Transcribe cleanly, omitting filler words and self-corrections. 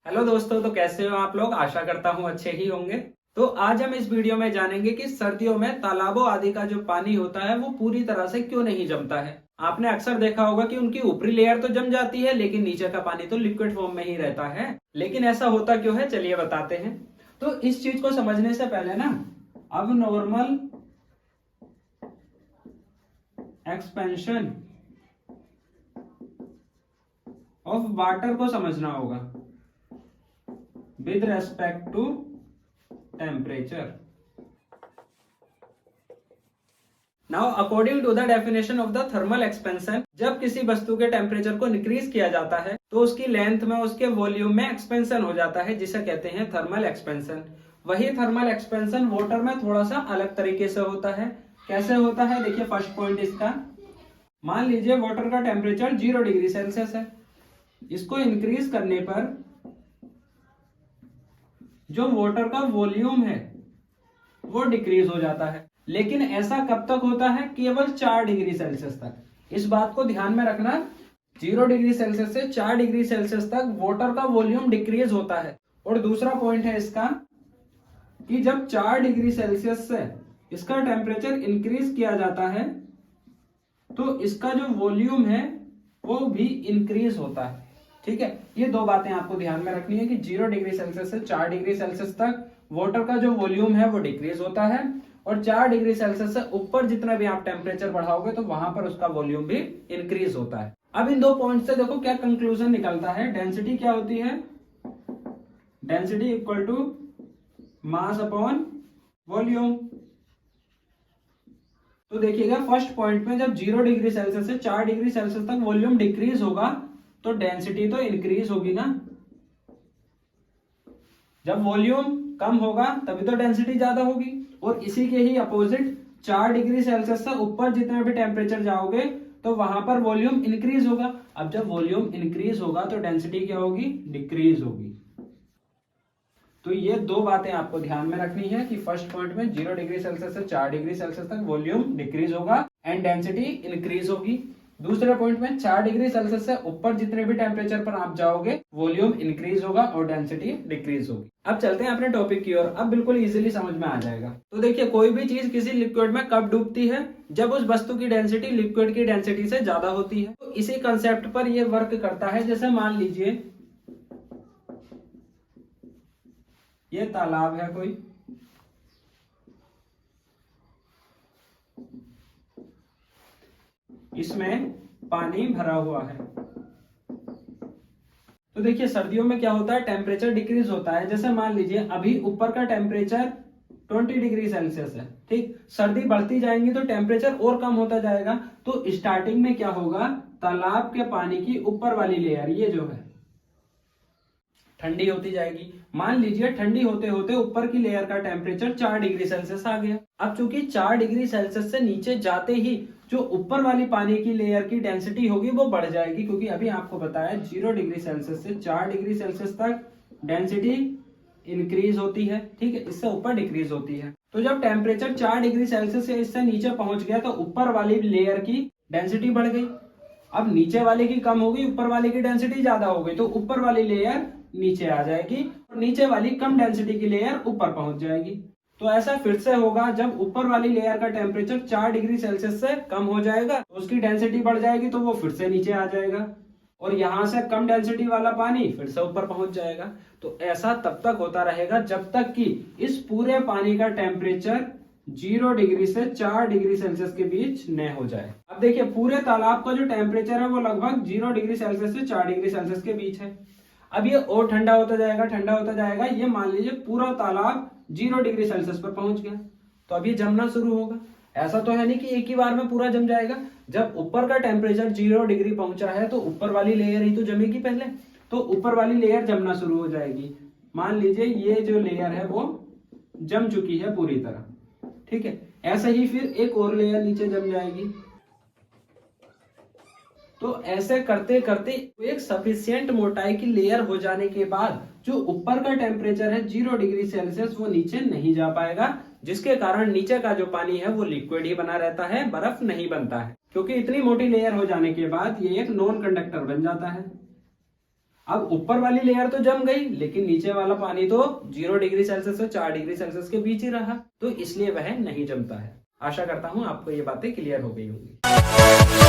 Hello दोस्तों, तो कैसे हो आप लोग। आशा करता हूँ अच्छे ही होंगे। तो आज हम इस वीडियो में जानेंगे कि सर्दियों में तालाबों आदि का जो पानी होता है वो पूरी तरह से क्यों नहीं जमता है। आपने अक्सर देखा होगा कि उनकी ऊपरी लेयर तो जम जाती है लेकिन नीचे का पानी तो लिक्विड फॉर्म में ही रहता है। लेकिन ऐसा होता क्यों है, चलिए बताते हैं। तो इस चीज को समझने से पहले ना, अब नॉर्मल एक्सपेंशन ऑफ वाटर को समझना होगा with respect to temperature. Now, according to the definition of the thermal expansion, जब किसी वस्तु के टेम्परेचर को इंक्रीज किया जाता है तो उसकी लेंथ में, उसके वॉल्यूम में एक्सपेंशन हो जाता है, जिसे कहते हैं थर्मल एक्सपेंशन। वही थर्मल एक्सपेंशन वाटर में थोड़ा सा अलग तरीके से होता है। कैसे होता है, देखिए फर्स्ट पॉइंट इसका। मान लीजिए वाटर का टेम्परेचर 0 डिग्री सेल्सियस है। इसको इंक्रीज करने पर जो वाटर का वॉल्यूम है वो डिक्रीज हो जाता है। लेकिन ऐसा कब तक होता है, केवल 4 डिग्री सेल्सियस तक। इस बात को ध्यान में रखना, 0 डिग्री सेल्सियस से 4 डिग्री सेल्सियस तक वाटर का वॉल्यूम डिक्रीज होता है। और दूसरा पॉइंट है इसका कि जब 4 डिग्री सेल्सियस से इसका टेम्परेचर इंक्रीज किया जाता है तो इसका जो वॉल्यूम है वो भी इंक्रीज होता है। ठीक है, ये दो बातें आपको ध्यान में रखनी है कि 0 डिग्री सेल्सियस से 4 डिग्री सेल्सियस तक वाटर का जो वॉल्यूम है वो डिक्रीज होता है, और 4 डिग्री सेल्सियस से ऊपर जितना भी आप टेम्परेचर बढ़ाओगे तो वहां पर उसका वॉल्यूम भी इंक्रीज होता है। अब इन दो पॉइंट से देखो क्या कंक्लूजन निकलता है। डेंसिटी क्या होती है, density equal to mass upon volume. तो देखिएगा फर्स्ट पॉइंट में जब 0 डिग्री सेल्सियस से 4 डिग्री सेल्सियस तक वॉल्यूम डिक्रीज होगा तो डेंसिटी तो इंक्रीज होगी ना। जब वॉल्यूम कम होगा तभी तो डेंसिटी ज्यादा होगी। और इसी के ही अपोजिट 4 डिग्री सेल्सियस से ऊपर जितने भी टेम्परेचर जाओगे तो वहां पर वॉल्यूम इंक्रीज होगा। अब जब वॉल्यूम इंक्रीज होगा तो डेंसिटी क्या होगी, डिक्रीज होगी। तो ये दो बातें आपको ध्यान में रखनी है कि फर्स्ट पॉइंट में 0 डिग्री सेल्सियस से 4 डिग्री सेल्सियस तक वॉल्यूम डिक्रीज होगा एंड डेंसिटी इंक्रीज होगी। दूसरे पॉइंट में 4 डिग्री सेल्सियस से ऊपर जितने भी टेम्परेचर पर आप जाओगे वॉल्यूम इंक्रीज होगा और डेंसिटी डिक्रीज होगी। अब चलते हैं अपने टॉपिक की ओर। अब बिल्कुल इजीली समझ में आ जाएगा। तो देखिए कोई भी चीज किसी लिक्विड में कब डूबती है, जब उस वस्तु की डेंसिटी लिक्विड की डेंसिटी से ज्यादा होती है। तो इसी कंसेप्ट पर यह वर्क करता है। जैसे मान लीजिए ये तालाब है कोई, इसमें पानी भरा हुआ है। तो देखिए सर्दियों में क्या होता है, टेम्परेचर डिक्रीज होता है। जैसे मान लीजिए अभी ऊपर का टेम्परेचर 20 डिग्री सेल्सियस है, ठीक। सर्दी बढ़ती जाएंगी तो टेम्परेचर और कम होता जाएगा। तो स्टार्टिंग में क्या होगा, तालाब के पानी की ऊपर वाली लेयर ये जो है ठंडी होती जाएगी। मान लीजिए ठंडी होते होते ऊपर की लेयर का टेम्परेचर 4 डिग्री सेल्सियस आ गया। अब चूंकि 4 डिग्री सेल्सियस से नीचे जाते ही जो ऊपर वाली पानी की लेयर की डेंसिटी होगी वो बढ़ जाएगी, क्योंकि अभी आपको बताया 0 डिग्री सेल्सियस से 4 डिग्री सेल्सियस तक डेंसिटी इंक्रीज होती है, ठीक है, इससे ऊपर डिक्रीज होती है। तो जब टेम्परेचर 4 डिग्री सेल्सियस से इससे नीचे पहुंच गया तो ऊपर वाली लेयर की डेंसिटी बढ़ गई। अब नीचे वाले की कम होगी, ऊपर वाले की डेंसिटी ज्यादा हो गई, तो ऊपर वाली लेयर नीचे आ जाएगी और नीचे वाली कम डेंसिटी की लेयर ऊपर पहुंच जाएगी। तो ऐसा फिर से होगा, जब ऊपर वाली लेयर का टेम्परेचर 4 डिग्री सेल्सियस से कम हो जाएगा तो उसकी डेंसिटी बढ़ जाएगी, तो वो फिर से नीचे आ जाएगा और यहां से कम डेंसिटी वाला पानी फिर से ऊपर पहुंच जाएगा। तो ऐसा तब तक होता रहेगा जब तक कि इस पूरे पानी का टेम्परेचर 0 डिग्री से 4 डिग्री सेल्सियस के बीच न हो जाए। अब देखिए पूरे तालाब का जो टेम्परेचर है वो लगभग 0 डिग्री सेल्सियस से 4 डिग्री सेल्सियस के बीच है। अब ये और ठंडा होता जाएगा, ठंडा होता जाएगा। ये मान लीजिए पूरा तालाब 0 डिग्री सेल्सियस पर पहुंच गया, तो अब ये जमना शुरू होगा। ऐसा तो है नहीं कि एक ही बार में पूरा जम जाएगा। जब ऊपर का टेम्परेचर 0 डिग्री पहुंचा है तो ऊपर वाली लेयर ही तो जमेगी पहले, तो ऊपर वाली लेयर जमना शुरू हो जाएगी। मान लीजिए ये जो लेयर है वो जम चुकी है पूरी तरह, ठीक है। ऐसे ही फिर एक और लेयर नीचे जम जाएगी। तो ऐसे करते करते एक सफिशिएंट मोटाई की लेयर हो जाने के बाद जो ऊपर का टेम्परेचर है 0 डिग्री सेल्सियस वो नीचे नहीं जा पाएगा, जिसके कारण नीचे का जो पानी है वो लिक्विड ही बना रहता है, बर्फ नहीं बनता है। क्योंकि इतनी मोटी लेयर हो जाने के बाद ये एक नॉन कंडक्टर बन जाता है। अब ऊपर वाली लेयर तो जम गई, लेकिन नीचे वाला पानी तो 0 डिग्री सेल्सियस से 4 डिग्री सेल्सियस के बीच ही रहा, तो इसलिए वह नहीं जमता है। आशा करता हूं आपको ये बातें क्लियर हो गई होंगी।